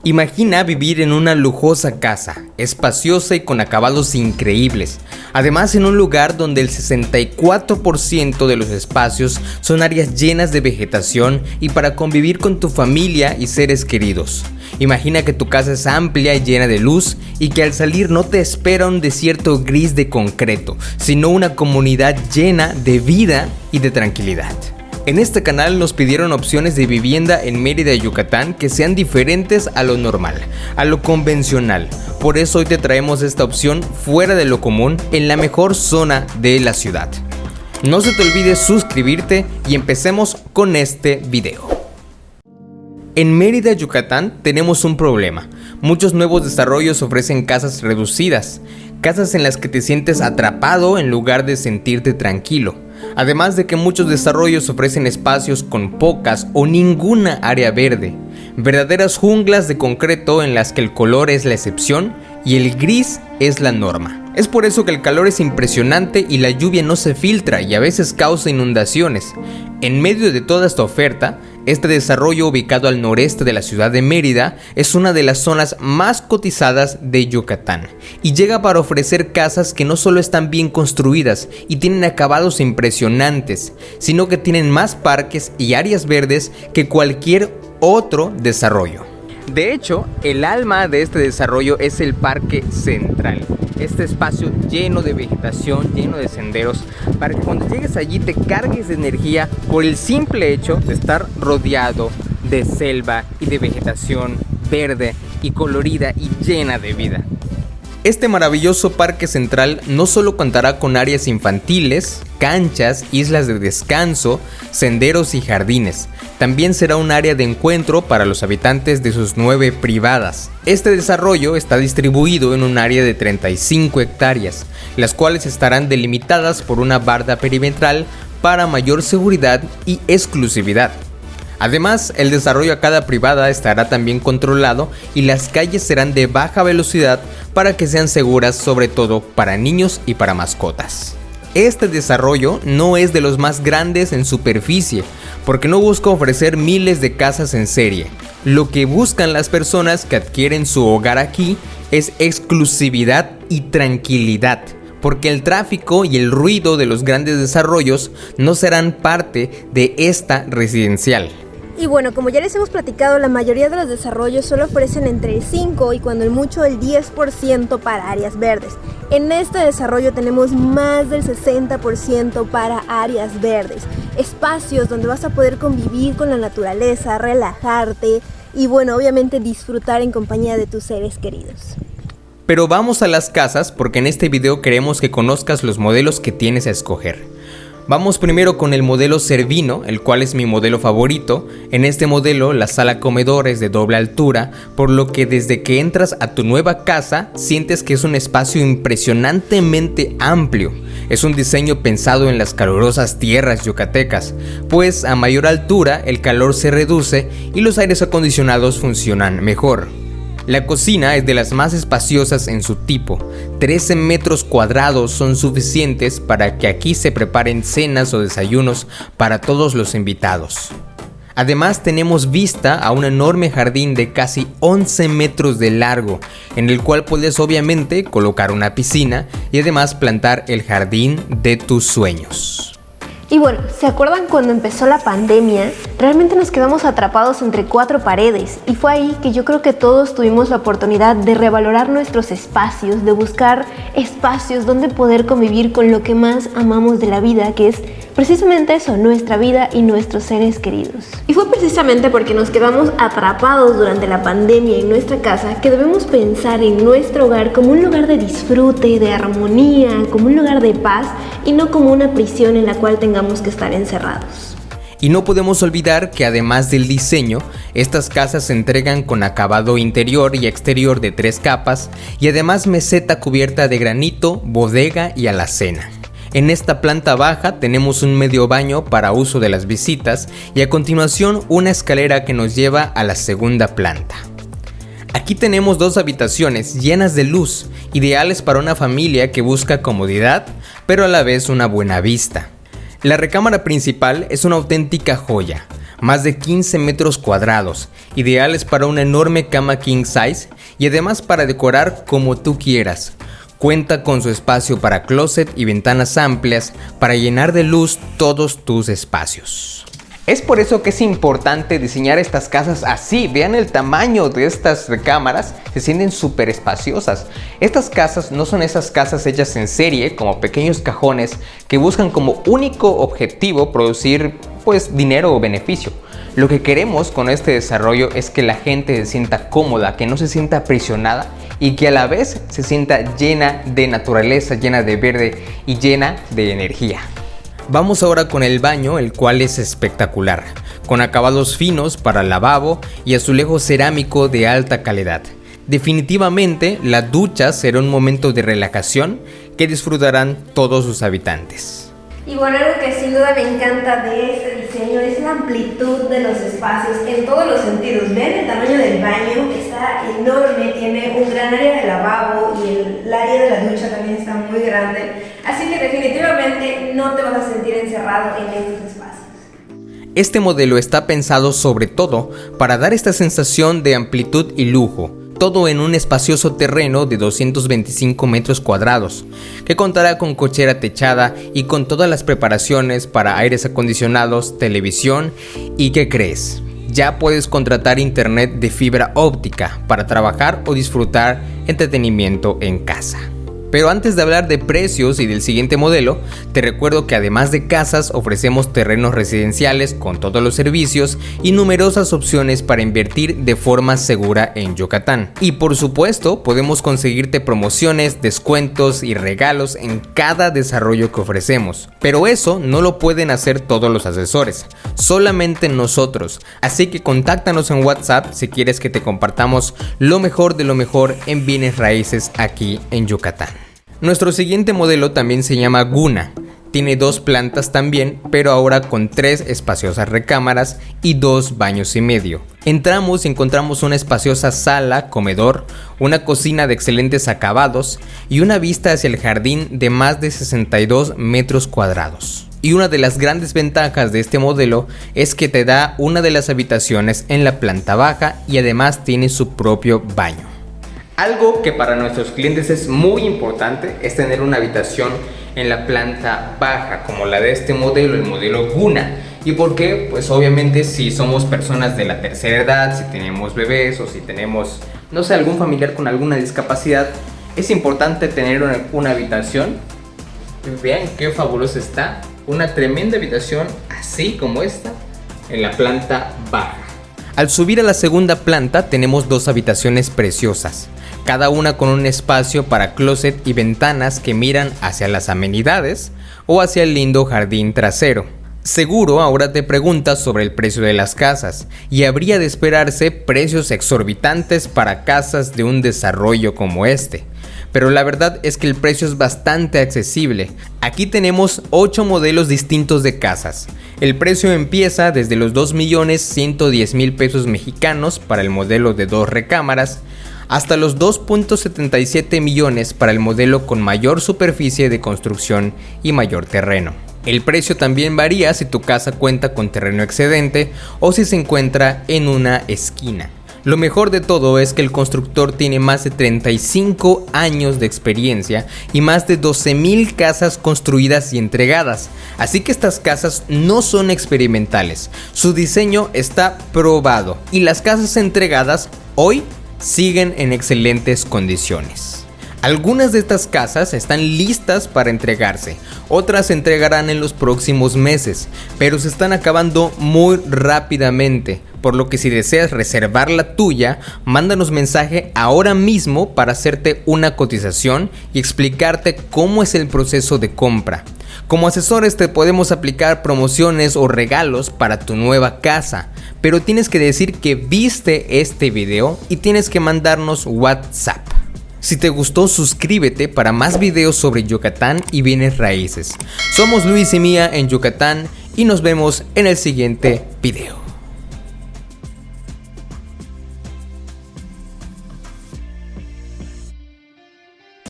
Imagina vivir en una lujosa casa, espaciosa y con acabados increíbles. Además, en un lugar donde el 64% de los espacios son áreas llenas de vegetación y para convivir con tu familia y seres queridos. Imagina que tu casa es amplia y llena de luz y que al salir no te espera un desierto gris de concreto, sino una comunidad llena de vida y de tranquilidad. En este canal nos pidieron opciones de vivienda en Mérida, Yucatán, que sean diferentes a lo normal, a lo convencional. Por eso hoy te traemos esta opción fuera de lo común, en la mejor zona de la ciudad. No se te olvide suscribirte y empecemos con este video. En Mérida, Yucatán, tenemos un problema. Muchos nuevos desarrollos ofrecen casas reducidas, casas en las que te sientes atrapado en lugar de sentirte tranquilo. Además de que muchos desarrollos ofrecen espacios con pocas o ninguna área verde, verdaderas junglas de concreto en las que el color es la excepción y el gris es la norma. Es por eso que el calor es impresionante y la lluvia no se filtra y a veces causa inundaciones. En medio de toda esta oferta, este desarrollo ubicado al noreste de la ciudad de Mérida es una de las zonas más cotizadas de Yucatán y llega para ofrecer casas que no solo están bien construidas y tienen acabados impresionantes, sino que tienen más parques y áreas verdes que cualquier otro desarrollo. De hecho, el alma de este desarrollo es el Parque Central. Este espacio lleno de vegetación, lleno de senderos, para que cuando llegues allí te cargues de energía por el simple hecho de estar rodeado de selva y de vegetación verde y colorida y llena de vida. Este maravilloso Parque Central no solo contará con áreas infantiles, canchas, islas de descanso, senderos y jardines. También será un área de encuentro para los habitantes de sus 9 privadas. Este desarrollo está distribuido en un área de 35 hectáreas, las cuales estarán delimitadas por una barda perimetral para mayor seguridad y exclusividad. Además, el desarrollo a cada privada estará también controlado y las calles serán de baja velocidad para que sean seguras, sobre todo para niños y para mascotas. Este desarrollo no es de los más grandes en superficie, porque no busca ofrecer miles de casas en serie. Lo que buscan las personas que adquieren su hogar aquí es exclusividad y tranquilidad, porque el tráfico y el ruido de los grandes desarrollos no serán parte de esta residencial. Y bueno, como ya les hemos platicado, la mayoría de los desarrollos solo ofrecen entre el 5 y cuando el mucho el 10% para áreas verdes. En este desarrollo tenemos más del 60% para áreas verdes, espacios donde vas a poder convivir con la naturaleza, relajarte y bueno, obviamente disfrutar en compañía de tus seres queridos. Pero vamos a las casas porque en este video queremos que conozcas los modelos que tienes a escoger. Vamos primero con el modelo Cervino, el cual es mi modelo favorito. En este modelo la sala comedor es de doble altura, por lo que desde que entras a tu nueva casa sientes que es un espacio impresionantemente amplio. Es un diseño pensado en las calurosas tierras yucatecas, pues a mayor altura el calor se reduce y los aires acondicionados funcionan mejor. La cocina es de las más espaciosas en su tipo. 13 metros cuadrados son suficientes para que aquí se preparen cenas o desayunos para todos los invitados. Además tenemos vista a un enorme jardín de casi 11 metros de largo, en el cual puedes obviamente colocar una piscina y además plantar el jardín de tus sueños. Y bueno, ¿se acuerdan cuando empezó la pandemia? Realmente nos quedamos atrapados entre 4 paredes y fue ahí que yo creo que todos tuvimos la oportunidad de revalorar nuestros espacios, de buscar espacios donde poder convivir con lo que más amamos de la vida, que es precisamente eso, nuestra vida y nuestros seres queridos. Y fue precisamente porque nos quedamos atrapados durante la pandemia en nuestra casa que debemos pensar en nuestro hogar como un lugar de disfrute, de armonía, como un lugar de paz y no como una prisión en la cual tengamos que estar encerrados. Y no podemos olvidar que además del diseño, estas casas se entregan con acabado interior y exterior de 3 capas y además meseta cubierta de granito, bodega y alacena. En esta planta baja tenemos un medio baño para uso de las visitas y a continuación una escalera que nos lleva a la segunda planta. Aquí tenemos 2 habitaciones llenas de luz, ideales para una familia que busca comodidad, pero a la vez una buena vista. La recámara principal es una auténtica joya. más de 15 metros cuadrados, ideales para una enorme cama king size y además para decorar como tú quieras. Cuenta con su espacio para closet y ventanas amplias para llenar de luz todos tus espacios. Es por eso que es importante diseñar estas casas así. Vean el tamaño de estas recámaras, se sienten súper espaciosas. Estas casas no son esas casas hechas en serie como pequeños cajones que buscan como único objetivo producir dinero o beneficio. Lo que queremos con este desarrollo es que la gente se sienta cómoda, que no se sienta aprisionada y que a la vez se sienta llena de naturaleza, llena de verde y llena de energía. Vamos ahora con el baño, el cual es espectacular, con acabados finos para lavabo y azulejo cerámico de alta calidad. Definitivamente la ducha será un momento de relajación que disfrutarán todos sus habitantes. Y bueno, algo que sin duda me encanta de este diseño es la amplitud de los espacios en todos los sentidos. Vean el tamaño del baño, está enorme, tiene un gran área de lavabo y el área de la ducha también está muy grande. Así que definitivamente no te vas a sentir encerrado en estos espacios. Este modelo está pensado sobre todo para dar esta sensación de amplitud y lujo. Todo en un espacioso terreno de 225 metros cuadrados, que contará con cochera techada y con todas las preparaciones para aires acondicionados, televisión y ¿qué crees? Ya puedes contratar internet de fibra óptica para trabajar o disfrutar entretenimiento en casa. Pero antes de hablar de precios y del siguiente modelo, te recuerdo que además de casas ofrecemos terrenos residenciales con todos los servicios y numerosas opciones para invertir de forma segura en Yucatán. Y por supuesto, podemos conseguirte promociones, descuentos y regalos en cada desarrollo que ofrecemos. Pero eso no lo pueden hacer todos los asesores, solamente nosotros. Así que contáctanos en WhatsApp si quieres que te compartamos lo mejor de lo mejor en bienes raíces aquí en Yucatán. Nuestro siguiente modelo también se llama Guna. Tiene 2 plantas también, pero ahora con 3 espaciosas recámaras y 2 baños y medio. Entramos y encontramos una espaciosa sala, comedor, una cocina de excelentes acabados y una vista hacia el jardín de más de 62 metros cuadrados. Y una de las grandes ventajas de este modelo es que te da una de las habitaciones en la planta baja y además tiene su propio baño. Algo que para nuestros clientes es muy importante es tener una habitación en la planta baja, como la de este modelo, el modelo Guna. ¿Y por qué? Pues obviamente si somos personas de la tercera edad, si tenemos bebés o si tenemos, no sé, algún familiar con alguna discapacidad, es importante tener una habitación. Vean qué fabulosa está, una tremenda habitación así como esta en la planta baja. Al subir a la segunda planta tenemos 2 habitaciones preciosas, cada una con un espacio para closet y ventanas que miran hacia las amenidades o hacia el lindo jardín trasero. Seguro ahora te preguntas sobre el precio de las casas y habría de esperarse precios exorbitantes para casas de un desarrollo como este. Pero la verdad es que el precio es bastante accesible. Aquí tenemos 8 modelos distintos de casas. El precio empieza desde los 2.110.000 pesos mexicanos para el modelo de 2 recámaras hasta los 2.77 millones para el modelo con mayor superficie de construcción y mayor terreno. El precio también varía si tu casa cuenta con terreno excedente o si se encuentra en una esquina. Lo mejor de todo es que el constructor tiene más de 35 años de experiencia y más de 12,000 casas construidas y entregadas. Así que estas casas no son experimentales, su diseño está probado y las casas entregadas hoy siguen en excelentes condiciones. Algunas de estas casas están listas para entregarse, otras se entregarán en los próximos meses, pero se están acabando muy rápidamente, por lo que si deseas reservar la tuya, mándanos mensaje ahora mismo para hacerte una cotización y explicarte cómo es el proceso de compra. Como asesores te podemos aplicar promociones o regalos para tu nueva casa, pero tienes que decir que viste este video y tienes que mandarnos WhatsApp. Si te gustó, suscríbete para más videos sobre Yucatán y bienes raíces. Somos Luis y Mía en Yucatán y nos vemos en el siguiente video.